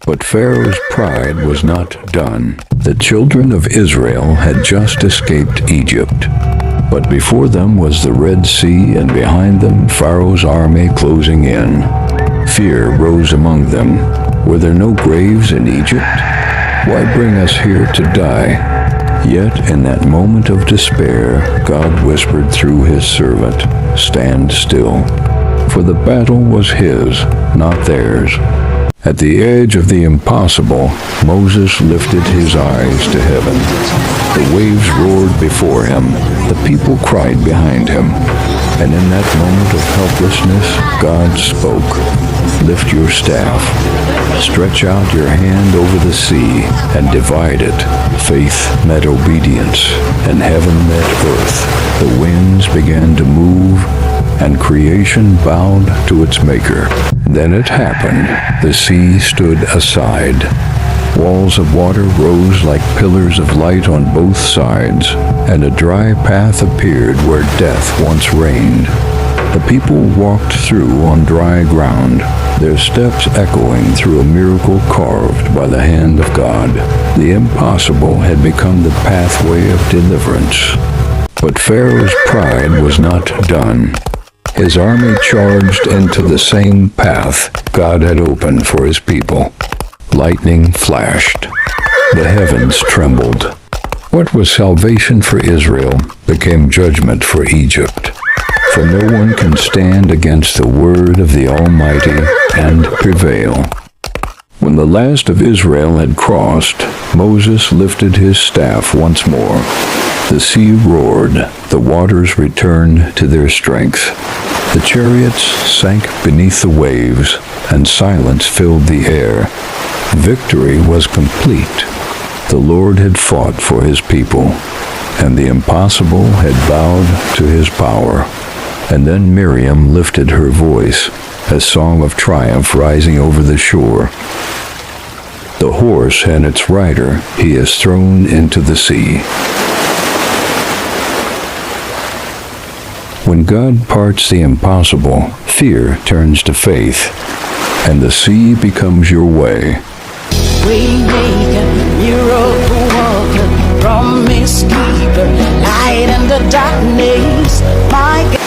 But Pharaoh's pride was not done. The children of Israel had just escaped Egypt. But before them was the Red Sea, and behind them Pharaoh's army closing in. Fear rose among them. Were there no graves in Egypt? Why bring us here to die? Yet in that moment of despair, God whispered through his servant, "Stand still." For the battle was his, not theirs. At the edge of the impossible, Moses lifted his eyes to heaven. The waves roared before him. The people cried behind him. And in that moment of helplessness, God spoke. "Lift your staff. Stretch out your hand over the sea and divide it." Faith met obedience, and heaven met earth. The winds began to move, and creation bowed to its maker. Then it happened. The sea stood aside. Walls of water rose like pillars of light on both sides, and a dry path appeared where death once reigned. The people walked through on dry ground, their steps echoing through a miracle carved by the hand of God. The impossible had become the pathway of deliverance. But Pharaoh's pride was not done. His army charged into the same path God had opened for his people. Lightning flashed. The heavens trembled. What was salvation for Israel became judgment for Egypt. For no one can stand against the word of the Almighty and prevail. When the last of Israel had crossed, Moses lifted his staff once more. The sea roared, the waters returned to their strength. The chariots sank beneath the waves, and silence filled the air. Victory was complete. The Lord had fought for his people, and the impossible had bowed to his power. And then Miriam lifted her voice, a song of triumph rising over the shore. The horse and its rider he has thrown into the sea. When God parts the impossible, fear turns to faith, and the sea becomes your way. Waymaker, miracle worker, promise keeper, light in the darkness, my God.